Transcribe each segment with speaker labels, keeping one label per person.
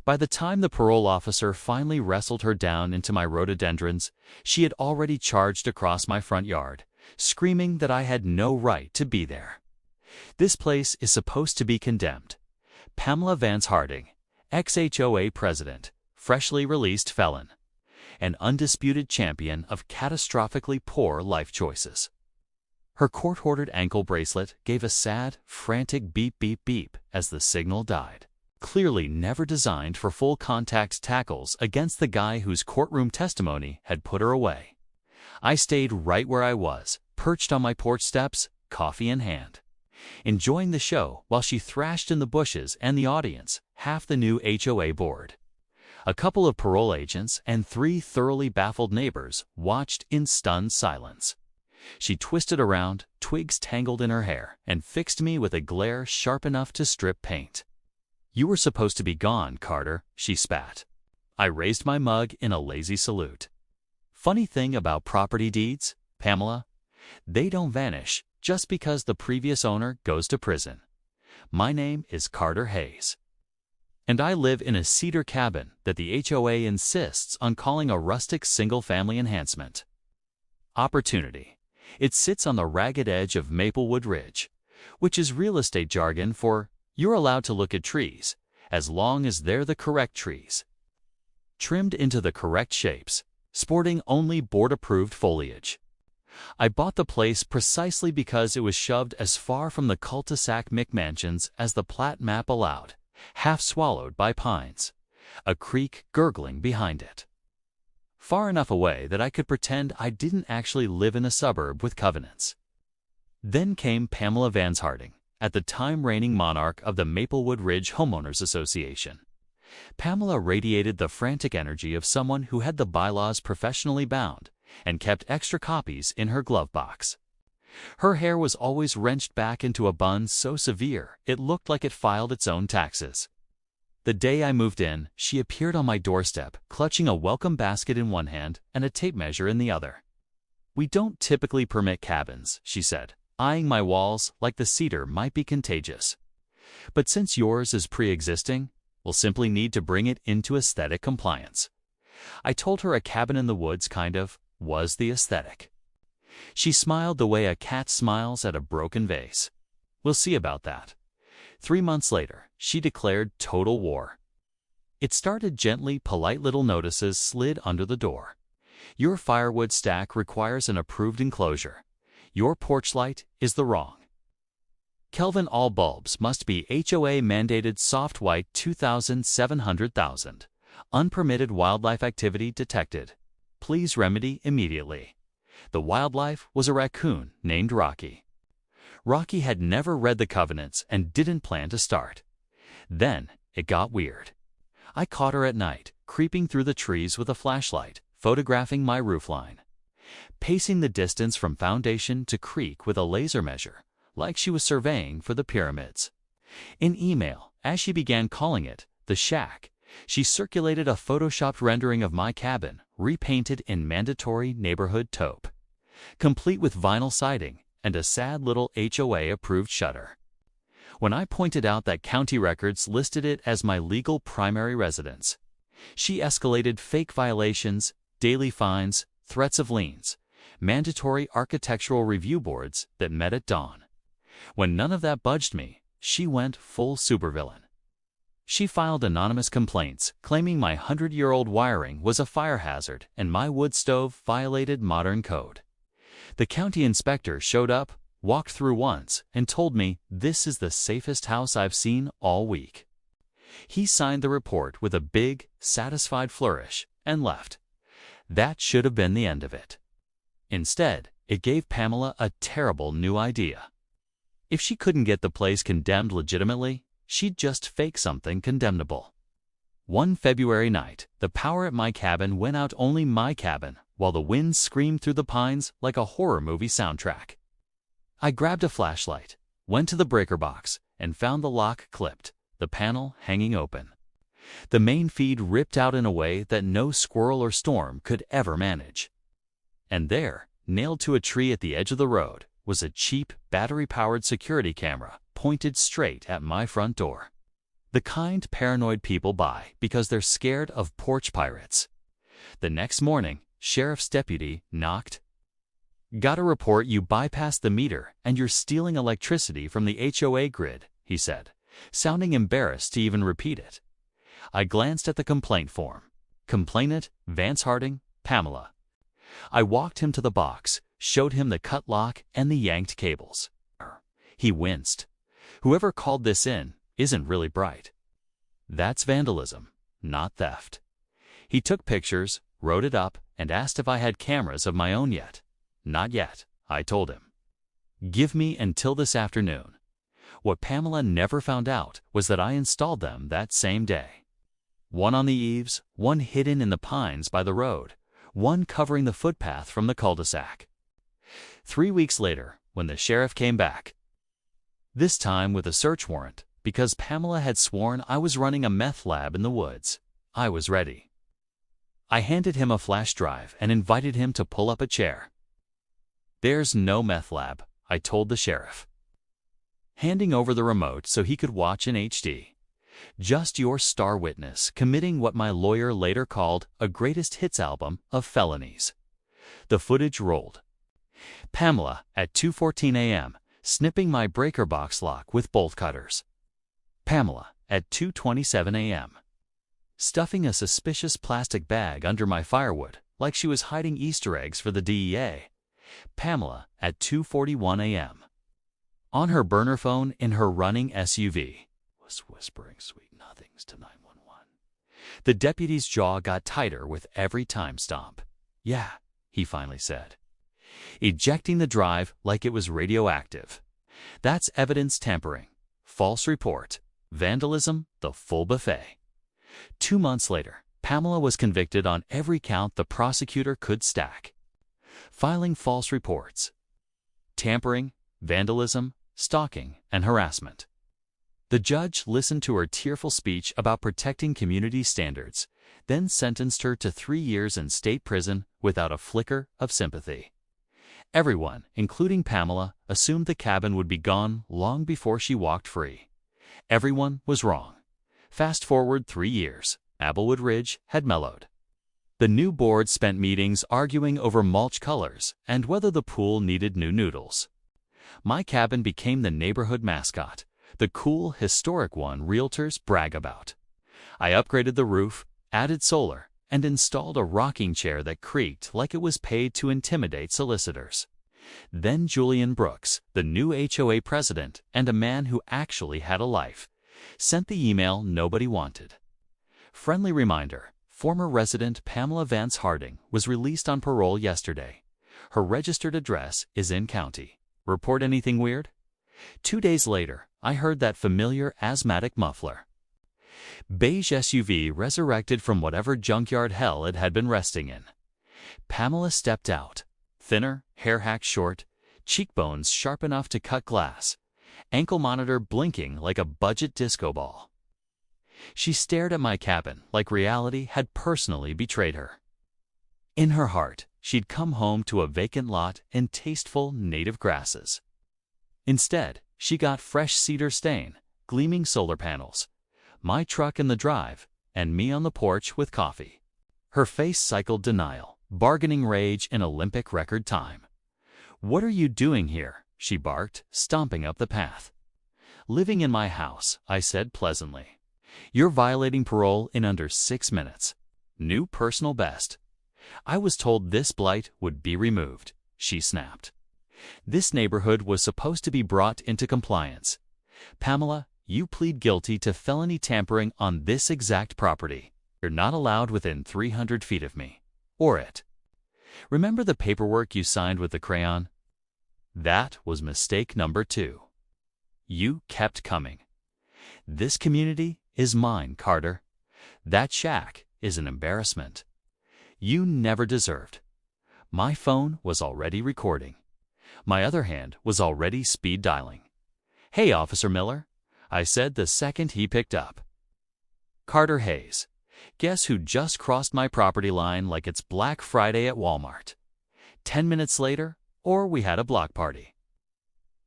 Speaker 1: By the time the parole officer finally wrestled her down into my rhododendrons, she had already charged across my front yard, screaming that I had no right to be there. This place is supposed to be condemned. Pamela Vance Harding, ex-HOA president, freshly released felon, an undisputed champion of catastrophically poor life choices. Her court-ordered ankle bracelet gave a sad, frantic beep beep beep as the signal died. Clearly never designed for full-contact tackles against the guy whose courtroom testimony had put her away. I stayed right where I was, perched on my porch steps, coffee in hand, enjoying the show while she thrashed in the bushes and the audience, half the new HOA board. A couple of parole agents and 3 thoroughly baffled neighbors watched in stunned silence. She twisted around, twigs tangled in her hair, and fixed me with a glare sharp enough to strip paint. "You were supposed to be gone, Carter," she spat. I raised my mug in a lazy salute. Funny thing about property deeds, Pamela, they don't vanish just because the previous owner goes to prison. My name is Carter Hayes, and I live in a cedar cabin that the HOA insists on calling a rustic single-family enhancement. Opportunity. It sits on the ragged edge of Maplewood Ridge, which is real estate jargon for you're allowed to look at trees, as long as they're the correct trees, trimmed into the correct shapes, sporting only board-approved foliage. I bought the place precisely because it was shoved as far from the cul-de-sac McMansions as the plat map allowed, half swallowed by pines, a creek gurgling behind it. Far enough away that I could pretend I didn't actually live in a suburb with covenants. Then came Pamela Vance Harding, at the time reigning monarch of the Maplewood Ridge Homeowners Association. Pamela radiated the frantic energy of someone who had the bylaws professionally bound and kept extra copies in her glove box. Her hair was always wrenched back into a bun so severe it looked like it filed its own taxes. The day I moved in, she appeared on my doorstep, clutching a welcome basket in one hand and a tape measure in the other. "We don't typically permit cabins," she said, eyeing my walls like the cedar might be contagious. "But since yours is pre-existing, we'll simply need to bring it into aesthetic compliance." I told her a cabin in the woods kind of was the aesthetic. She smiled the way a cat smiles at a broken vase. "We'll see about that." 3 months later, she declared total war. It started gently, polite little notices slid under the door. "Your firewood stack requires an approved enclosure. Your porch light is the wrong. Kelvin all bulbs must be HOA mandated soft white 2,700,000. Unpermitted wildlife activity detected. Please remedy immediately." The wildlife was a raccoon named Rocky. Rocky had never read the covenants and didn't plan to start. Then it got weird. I caught her at night, creeping through the trees with a flashlight, photographing my roofline, pacing the distance from foundation to creek with a laser measure, like she was surveying for the pyramids. In email, as she began calling it the shack, she circulated a photoshopped rendering of my cabin, repainted in mandatory neighborhood taupe, complete with vinyl siding and a sad little HOA-approved shutter. When I pointed out that county records listed it as my legal primary residence, she escalated fake violations, daily fines, threats of liens, mandatory architectural review boards that met at dawn. When none of that budged me, she went full supervillain. She filed anonymous complaints claiming my 100-year-old wiring was a fire hazard and my wood stove violated modern code. The county inspector showed up, walked through once, and told me this is the safest house I've seen all week. He signed the report with a big, satisfied flourish and left. That should have been the end of it. Instead, it gave Pamela a terrible new idea. If she couldn't get the place condemned legitimately, she'd just fake something condemnable. One February night, the power at my cabin went out, only my cabin, while the wind screamed through the pines like a horror movie soundtrack. I grabbed a flashlight, went to the breaker box, and found the lock clipped, the panel hanging open. The main feed ripped out in a way that no squirrel or storm could ever manage. And there, nailed to a tree at the edge of the road, was a cheap, battery-powered security camera pointed straight at my front door. The kind paranoid people buy because they're scared of porch pirates. The next morning, sheriff's deputy knocked. "Got a report you bypassed the meter and you're stealing electricity from the HOA grid," he said, sounding embarrassed to even repeat it. I glanced at the complaint form. Complainant, Vance Harding, Pamela. I walked him to the box, showed him the cut lock and the yanked cables. He winced. Whoever called this in isn't really bright. That's vandalism, not theft. He took pictures, wrote it up, and asked if I had cameras of my own yet. Not yet, I told him. Give me until this afternoon. What Pamela never found out was that I installed them that same day. One on the eaves, one hidden in the pines by the road, one covering the footpath from the cul-de-sac. 3 weeks later, when the sheriff came back, this time with a search warrant, because Pamela had sworn I was running a meth lab in the woods, I was ready. I handed him a flash drive and invited him to pull up a chair. "There's no meth lab," I told the sheriff, handing over the remote so he could watch in HD. "Just your star witness committing what my lawyer later called a greatest hits album of felonies." The footage rolled. Pamela at 2:14 a.m., snipping my breaker box lock with bolt cutters. Pamela at 2:27 a.m., stuffing a suspicious plastic bag under my firewood like she was hiding Easter eggs for the DEA. Pamela at 2:41 a.m., on her burner phone in her running SUV, was whispering sweet nothings to 911. The deputy's jaw got tighter with every time stomp. "Yeah," he finally said, ejecting the drive like it was radioactive. "That's evidence tampering, false report, vandalism, the full buffet." 2 months later, Pamela was convicted on every count the prosecutor could stack. Filing false reports, tampering, vandalism, stalking, and harassment. The judge listened to her tearful speech about protecting community standards, then sentenced her to 3 years in state prison without a flicker of sympathy. Everyone, including Pamela, assumed the cabin would be gone long before she walked free. Everyone was wrong. Fast forward 3 years, Applewood Ridge had mellowed. The new board spent meetings arguing over mulch colors and whether the pool needed new noodles. My cabin became the neighborhood mascot, the cool, historic one realtors brag about. I upgraded the roof, added solar, and installed a rocking chair that creaked like it was paid to intimidate solicitors. Then Julian Brooks, the new HOA president and a man who actually had a life, sent the email nobody wanted. Friendly reminder, former resident Pamela Vance Harding was released on parole yesterday. Her registered address is in county. Report anything weird? 2 days later, I heard that familiar asthmatic muffler. Beige SUV resurrected from whatever junkyard hell it had been resting in. Pamela stepped out, thinner, hair hacked short, cheekbones sharp enough to cut glass, ankle monitor blinking like a budget disco ball. She stared at my cabin like reality had personally betrayed her. In her heart, she'd come home to a vacant lot and tasteful native grasses. Instead, she got fresh cedar stain, gleaming solar panels, my truck in the drive, and me on the porch with coffee. Her face cycled denial, bargaining rage in Olympic record time. "What are you doing here?" she barked, stomping up the path. "Living in my house," I said pleasantly. "You're violating parole in under 6 minutes. New personal best." "I was told this blight would be removed," she snapped. "This neighborhood was supposed to be brought into compliance. Pamela, you plead guilty to felony tampering on this exact property. You're not allowed within 300 feet of me. Or it. Remember the paperwork you signed with the crayon? That was mistake number 2. You kept coming. This community is mine, Carter. That shack is an embarrassment. You never deserved." My phone was already recording. My other hand was already speed dialing. "Hey, Officer Miller," I said the second he picked up. "Carter Hayes. Guess who just crossed my property line like it's Black Friday at Walmart? 10 minutes later, or we had a block party."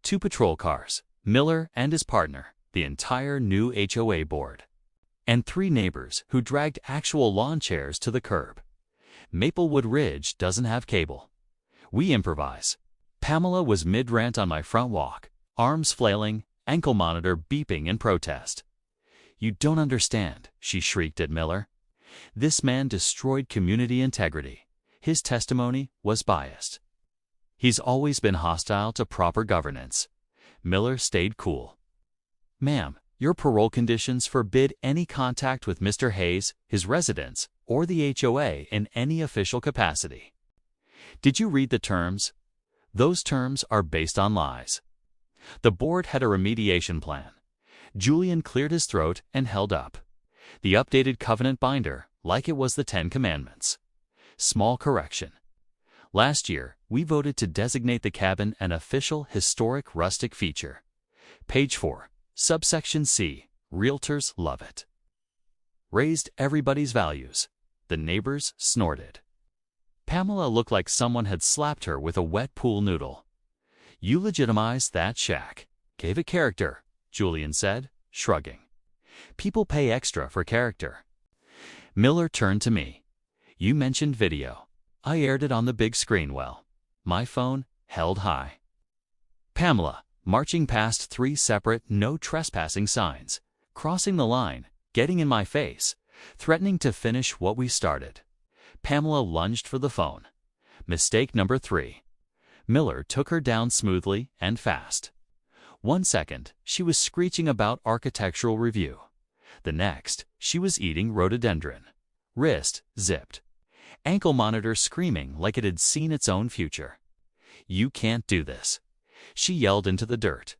Speaker 1: 2 patrol cars, Miller and his partner, the entire new HOA board, and 3 neighbors who dragged actual lawn chairs to the curb. Maplewood Ridge doesn't have cable. We improvise. Pamela was mid-rant on my front walk, arms flailing, ankle monitor beeping in protest. "You don't understand," she shrieked at Miller. "This man destroyed community integrity. His testimony was biased. He's always been hostile to proper governance." Miller stayed cool. "Ma'am, your parole conditions forbid any contact with Mr. Hayes, his residence, or the HOA in any official capacity. Did you read the terms? Those terms are based on lies." The board had a remediation plan. Julian cleared his throat and held up the updated covenant binder like it was the 10 Commandments. Small correction. Last year, we voted to designate the cabin an official historic rustic feature. Page 4, subsection C, realtors love it. Raised everybody's values. The neighbors snorted. Pamela looked like someone had slapped her with a wet pool noodle. "You legitimized that shack. Gave it character," Julian said, shrugging. "People pay extra for character." Miller turned to me. "You mentioned video. I aired it on the big screen well. My phone held high." Pamela, marching past 3 separate no trespassing signs, crossing the line, getting in my face, threatening to finish what we started. Pamela lunged for the phone. Mistake number 3. Miller took her down smoothly and fast. 1 second, she was screeching about architectural review. The next, she was eating rhododendron. Wrist zipped. Ankle monitor screaming like it had seen its own future. "You can't do this," she yelled into the dirt.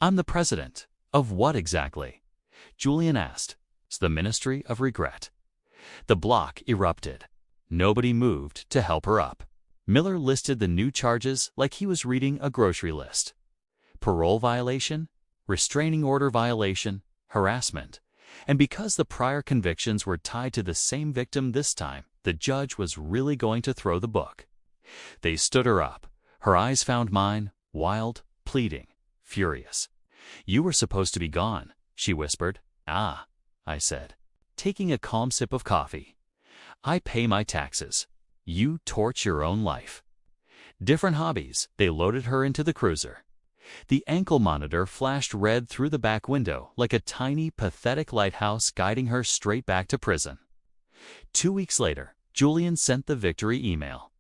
Speaker 1: "I'm the president." "Of what exactly?" Julian asked. "It's the Ministry of Regret." The block erupted. Nobody moved to help her up. Miller listed the new charges like he was reading a grocery list. Parole violation, restraining order violation, harassment. And because the prior convictions were tied to the same victim this time, the judge was really going to throw the book. They stood her up. Her eyes found mine, wild, pleading, furious. "You were supposed to be gone," she whispered. "Ah," I said, taking a calm sip of coffee. "I pay my taxes. You torch your own life." Different hobbies. They loaded her into the cruiser. The ankle monitor flashed red through the back window like a tiny, pathetic lighthouse guiding her straight back to prison. 2 weeks later, Julian sent the victory email.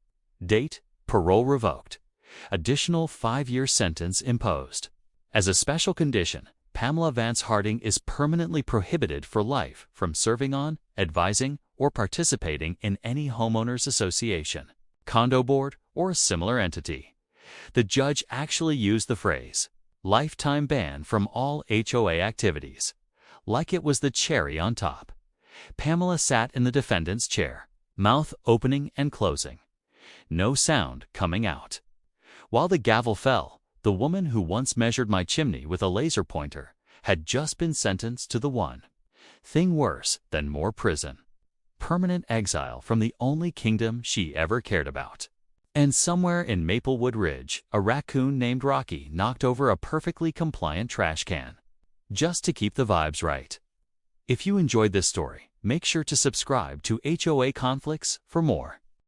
Speaker 1: Date: parole revoked. Additional 5-year sentence imposed. As a special condition, Pamela Vance Harding is permanently prohibited for life from serving on, advising, or participating in any homeowners association, condo board, or a similar entity. The judge actually used the phrase, "lifetime ban from all HOA activities," like it was the cherry on top. Pamela sat in the defendant's chair, mouth opening and closing. No sound coming out. While the gavel fell, the woman who once measured my chimney with a laser pointer had just been sentenced to the one thing worse than more prison: permanent exile from the only kingdom she ever cared about. And somewhere in Maplewood Ridge, a raccoon named Rocky knocked over a perfectly compliant trash can, just to keep the vibes right. If you enjoyed this story, make sure to subscribe to HOA Conflicts for more.